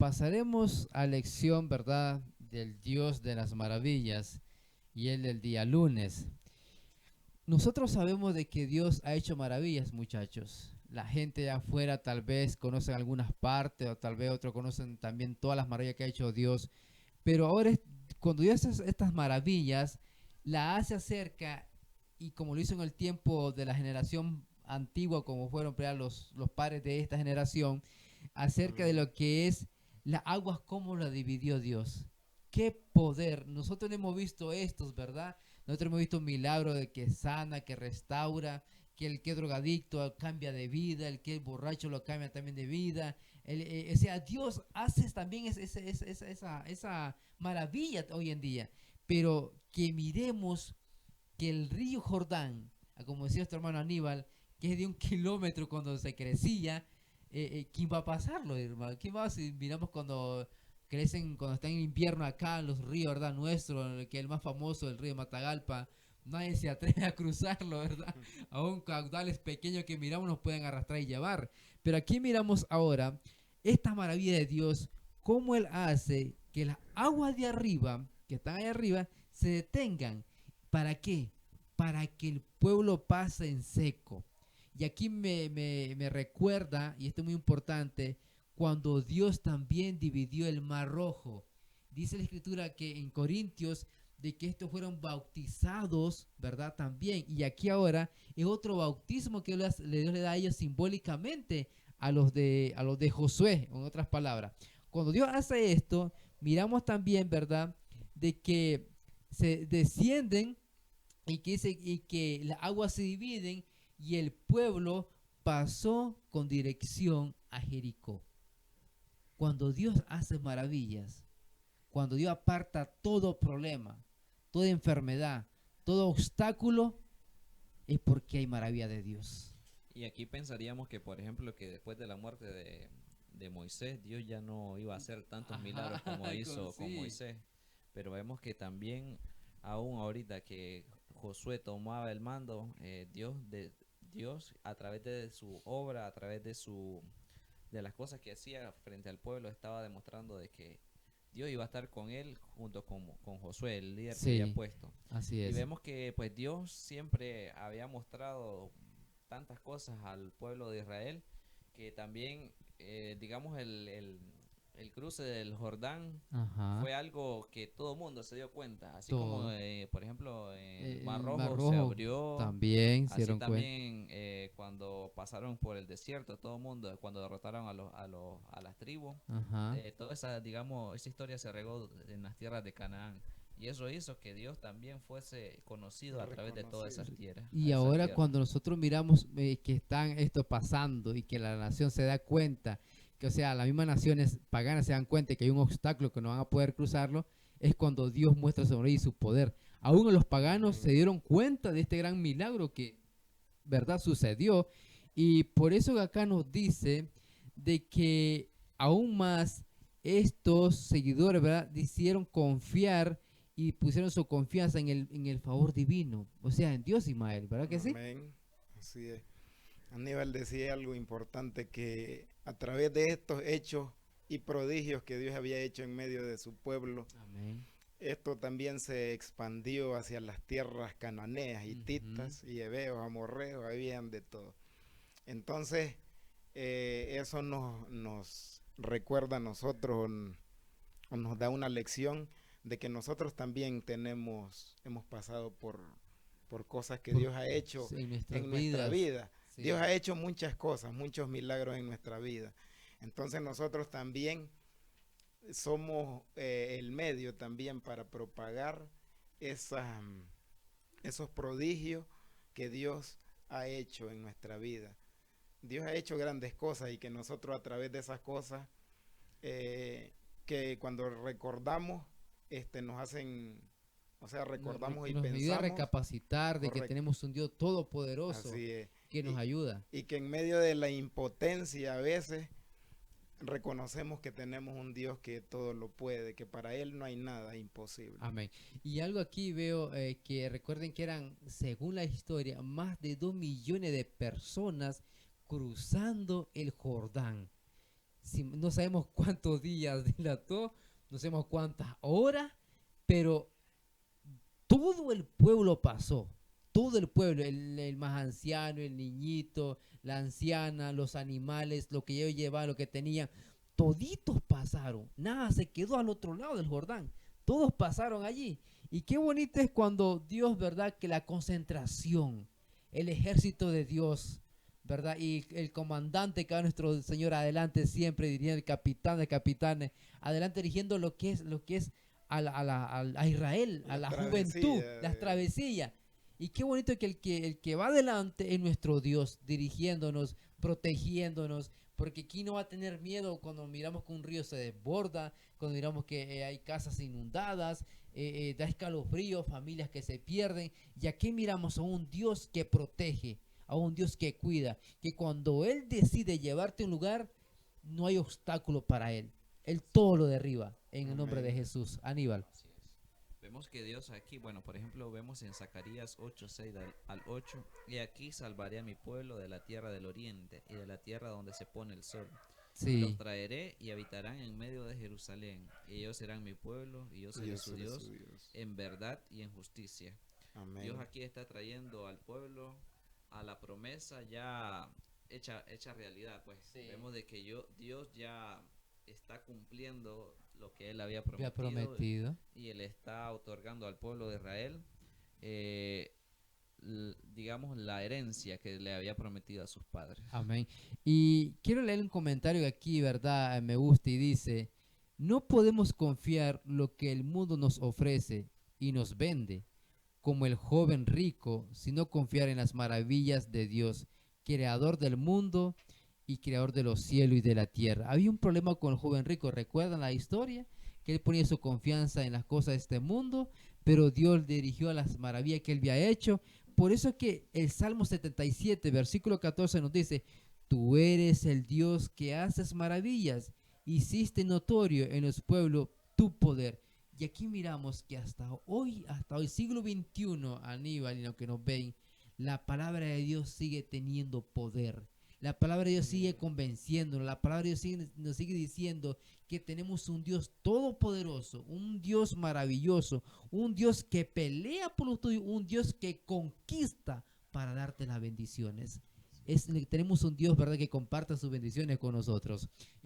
pasaremos a lección, ¿verdad? Del Dios de las maravillas y el del día lunes. Nosotros sabemos de que Dios ha hecho maravillas, muchachos. La gente de afuera tal vez conocen algunas partes o tal vez otros conocen también todas las maravillas que ha hecho Dios. Pero ahora cuando Dios hace estas maravillas, la hace acerca y como lo hizo en el tiempo de la generación antigua, como fueron los padres de esta generación, acerca de Amén. lo que es las aguas, cómo la dividió Dios. Qué poder. Nosotros no hemos visto estos, ¿verdad? Nosotros hemos visto un milagro de que sana, que restaura, que el que es drogadicto cambia de vida, el que es borracho lo cambia también de vida. O sea, Dios hace también esa maravilla hoy en día. Pero que miremos que el río Jordán, como decía nuestro hermano Aníbal, que es de 1 kilómetro cuando se crecía, ¿quién va a pasarlo, hermano? ¿Quién va? Si miramos cuando crecen, cuando están en invierno acá, los ríos, ¿verdad? Nuestro, que es el más famoso, el río Matagalpa, nadie se atreve a cruzarlo, ¿verdad? Aún caudales pequeños que miramos nos pueden arrastrar y llevar. Pero aquí miramos ahora esta maravilla de Dios, cómo Él hace que las aguas de arriba, que están ahí arriba, se detengan. ¿Para qué? Para que el pueblo pase en seco. Y aquí me recuerda, y esto es muy importante, cuando Dios también dividió el mar rojo. Dice la escritura que en Corintios de que estos fueron bautizados, ¿verdad? También. Y aquí ahora es otro bautismo que Dios le da a ellos simbólicamente a los de Josué, en otras palabras. Cuando Dios hace esto, miramos también, ¿verdad? De que se descienden y que las aguas se dividen y el pueblo pasó con dirección a Jericó. Cuando Dios hace maravillas, cuando Dios aparta todo problema, toda enfermedad, todo obstáculo, es porque hay maravilla de Dios. Y aquí pensaríamos que, por ejemplo, que después de la muerte de Moisés, Dios ya no iba a hacer tantos milagros Ajá, como hizo con sí. Moisés. Pero vemos que también, aún ahorita que Josué tomaba el mando, Dios a través de su obra, a través de las cosas que hacía frente al pueblo, estaba demostrando de que Dios iba a estar con él junto con Josué, el líder que había Sí, puesto. así Y es. vemos que pues Dios siempre había mostrado tantas cosas al pueblo de Israel que también, digamos, el cruce del Jordán Ajá. fue algo que todo el mundo se dio cuenta, así como, Todo. por ejemplo, el Mar El Mar Rojo se Rojo abrió, también se así dieron cuenta. también cuando pasaron por el desierto, todo el mundo, cuando derrotaron a las tribus, Ajá. toda esa, digamos, esa historia se regó en las tierras de Canaán. Y eso hizo que Dios también fuese conocido a través de todas Reconocido. esas tierras, a Y esa ahora tierra. cuando nosotros miramos que están esto pasando y que la nación se da cuenta, que o sea, las mismas naciones paganas se dan cuenta que hay un obstáculo que no van a poder cruzarlo, es cuando Dios muestra sobre ellos su poder. Aún los paganos se Amén. dieron cuenta de este gran milagro que, ¿verdad?, sucedió. Y por eso acá nos dice de que aún más estos seguidores, ¿verdad?, decidieron confiar y pusieron su confianza en el favor divino, o sea, en Dios, Ismael, ¿verdad que sí? Amén. Así es. Aníbal decía algo importante, que a través de estos hechos y prodigios que Dios había hecho en medio de su pueblo, Amén. esto también se expandió hacia las tierras cananeas, Ujú. hititas y heveos, amorreos, habían de todo. Entonces, eso nos recuerda a nosotros, o nos da una lección de que nosotros también hemos pasado por cosas que Por, Dios ha hecho en nuestras en nuestra vidas, vida. Dios sí. ha hecho muchas cosas, muchos milagros en nuestra vida. Entonces nosotros también somos el medio también para propagar esas, esos prodigios que Dios ha hecho en nuestra vida. Dios ha hecho grandes cosas y que nosotros a través de esas cosas, eh, que cuando recordamos, nos hacen, o sea, recordamos y Nos ayuda a pensamos, recapacitar de que correcto, tenemos un Dios todopoderoso así es, que nos y, ayuda. y que en medio de la impotencia a veces reconocemos que tenemos un Dios que todo lo puede, que para Él no hay nada imposible. Amén. Y algo aquí veo que recuerden que eran, según la historia, más de 2 millones de personas cruzando el Jordán. no sabemos cuántos días dilató, no sabemos cuántas horas, pero todo el pueblo pasó. Todo el pueblo, el más anciano, el niñito, la anciana, los animales, lo que ellos llevaban, lo que tenían, toditos pasaron. Nada se quedó al otro lado del Jordán. Todos pasaron allí. Y qué bonito es cuando Dios, ¿verdad? Que la concentración, el ejército de Dios, ¿verdad? Y el comandante que va nuestro Señor adelante siempre, diría el capitán de capitanes, adelante dirigiendo lo que es a Israel, a la juventud, las travesías. Y qué bonito que el que va adelante es nuestro Dios, dirigiéndonos, protegiéndonos, porque aquí no va a tener miedo cuando miramos que un río se desborda, cuando miramos que hay casas inundadas, da escalofrío, familias que se pierden. Y aquí miramos a un Dios que protege, a un Dios que cuida, que cuando Él decide llevarte a un lugar, no hay obstáculo para Él. Él todo lo derriba en el nombre de Jesús. Aníbal. Así es. Vemos que Dios aquí, bueno, por ejemplo, vemos en Zacarías 8, 6 al 8, y aquí salvaré a mi pueblo de la tierra del oriente y de la tierra donde se pone el sol. Sí. Los traeré y habitarán en medio de Jerusalén. Y ellos serán mi pueblo y yo seré su Dios en verdad y en justicia. Amén. Dios aquí está trayendo al pueblo a la promesa ya hecha realidad. Pues Sí. vemos de que Dios ya está cumpliendo lo que él había prometido. Y él está otorgando al pueblo de Israel digamos la herencia que le había prometido a sus padres. Amén. Y quiero leer un comentario que aquí, ¿verdad? Me gusta y dice: no podemos confiar lo que el mundo nos ofrece y nos vende, como el joven rico, sino confiar en las maravillas de Dios, creador del mundo y creador de los cielos y de la tierra. Había un problema con el joven rico, ¿recuerdan la historia? Que él ponía su confianza en las cosas de este mundo, pero Dios dirigió a las maravillas que él había hecho. Por eso es que el Salmo 77, versículo 14 nos dice: tú eres el Dios que haces maravillas, hiciste notorio en los pueblos tu poder. Y aquí miramos que hasta hoy, siglo XXI, Aníbal, y lo que nos ven, la palabra de Dios sigue teniendo poder. La palabra de Dios sigue convenciéndonos. La palabra de Dios nos sigue diciendo que tenemos un Dios todopoderoso, un Dios maravilloso, un Dios que pelea por los tuyos, un Dios que conquista para darte las bendiciones. Tenemos un Dios, ¿verdad?, que comparta sus bendiciones con nosotros.